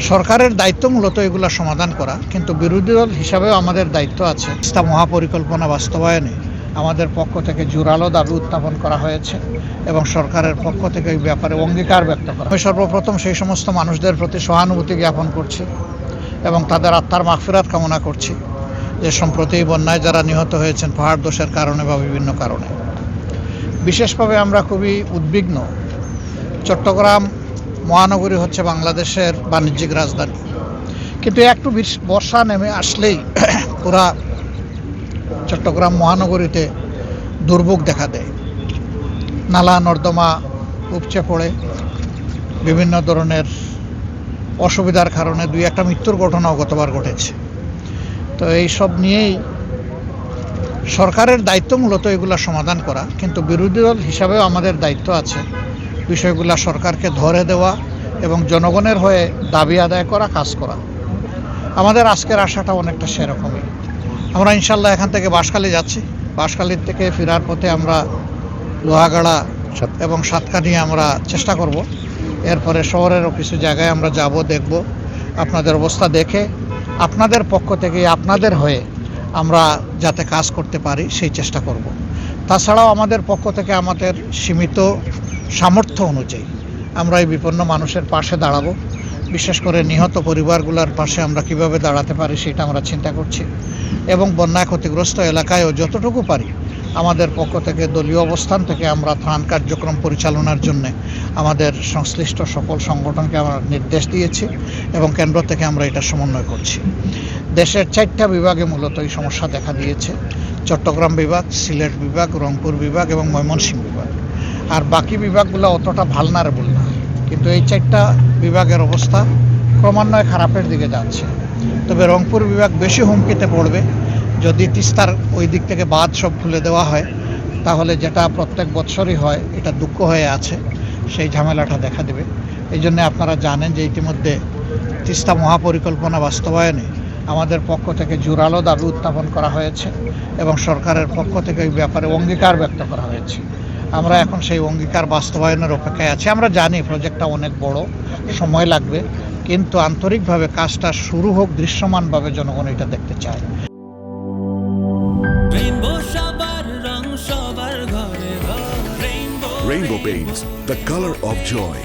সরকারের দায়িত্ব মূলত এগুলো সমাধান করা, কিন্তু বিরোধী দল হিসাবেও আমাদের দায়িত্ব আছে। তিস্তা মহাপরিকল্পনা বাস্তবায়নে আমাদের পক্ষ থেকে জোরালো দাবি উত্থাপন করা হয়েছে এবং সরকারের পক্ষ থেকে এই ব্যাপারে অঙ্গীকার ব্যক্ত করা। আমি সর্বপ্রথম সেই সমস্ত মানুষদের প্রতি সহানুভূতি জ্ঞাপন করছি এবং তাদের আত্মার মাগফিরাত কামনা করছি যে সম্প্রতি বন্যায় যারা নিহত হয়েছেন পাহাড় ধসের কারণে বা বিভিন্ন কারণে। বিশেষভাবে আমরা খুবই উদ্বিগ্ন। চট্টগ্রাম মহানগরী হচ্ছে বাংলাদেশের বাণিজ্যিক রাজধানী, কিন্তু একটু বর্ষা নেমে আসলেই পুরা চট্টগ্রাম মহানগরীতে দুর্ভোগ দেখা দেয়। নালা নর্দমা উপচে পড়ে, বিভিন্ন ধরনের অসুবিধার কারণে দুই একটা মৃত্যুর ঘটনাও গতবার ঘটেছে। তো এই সব নিয়েই সরকারের দায়িত্ব মূলত এগুলো সমাধান করা, কিন্তু বিরোধী দল হিসাবেও আমাদের দায়িত্ব আছে বিষয়গুলো সরকারকে ধরে দেওয়া এবং জনগণের হয়ে দাবি আদায় করা, কাজ করা। আমাদের আজকের আশাটা অনেকটা সেরকমই। আমরা ইনশাল্লাহ এখান থেকে বাঁশখালী যাচ্ছি। বাঁশখালীর থেকে ফেরার পথে আমরা লোহাগাড়া এবং সাতকানিয়া আমরা চেষ্টা করব। এরপরে শহরেরও কিছু জায়গায় আমরা যাব, দেখব, আপনাদের অবস্থা দেখে আপনাদের পক্ষ থেকে আপনাদের হয়ে আমরা যাতে কাজ করতে পারি সেই চেষ্টা করব। তাছাড়াও আমাদের পক্ষ থেকে আমাদের সীমিত সামর্থ্য অনুযায়ী আমরা এই বিপন্ন মানুষের পাশে দাঁড়াবো। বিশেষ করে নিহত পরিবারগুলোর পাশে আমরা কিভাবে দাঁড়াতে পারি সেটা আমরা চিন্তা করছি এবং বন্যায় ক্ষতিগ্রস্ত এলাকায়ও যতটুকু পারি আমাদের পক্ষ থেকে দলীয় অবস্থান থেকে আমরা ত্রাণ কার্যক্রম পরিচালনার জন্য আমাদের সংশ্লিষ্ট সকল সংগঠনকে আমরা নির্দেশ দিয়েছি এবং কেন্দ্র থেকে আমরা এটা সমন্বয় করছি। দেশের 4টা বিভাগে মূলত এই সমস্যা দেখা দিয়েছে: চট্টগ্রাম বিভাগ, সিলেট বিভাগ, রংপুর বিভাগ এবং ময়মনসিংহ বিভাগ। আর বাকি বিভাগগুলো অতটা ভালনারেবল না, কিন্তু এই 4টা বিভাগের অবস্থা ক্রমান্বয়ে খারাপের দিকে যাচ্ছে। তবে রংপুর বিভাগ বেশি হুমকিতে পড়বে। যদি তিস্তার ওই দিক থেকে বাঁধ সব খুলে দেওয়া হয় তাহলে যেটা প্রত্যেক বৎসরই হয়, এটা দুঃখ হয়ে আছে, সেই ঝামেলাটা দেখা দেবে। এই জন্য আপনারা জানেন যে ইতিমধ্যে তিস্তা মহাপরিকল্পনা বাস্তবায়নে আমাদের পক্ষ থেকে জোরালো দাবি উত্থাপন করা হয়েছে এবং সরকারের পক্ষ থেকে এই ব্যাপারে অঙ্গীকার ব্যক্ত করা হয়েছে। আমরা এখন সেই অঙ্গীকার বাস্তবায়নের অপেক্ষায় আছি। আমরা জানি প্রজেক্টটা অনেক বড়, সময় লাগবে, কিন্তু আন্তরিকভাবে কাজটা শুরু হোক, দৃশ্যমানভাবে জনগণ এটা দেখতে চায়। Rainbow Paints, the color of joy.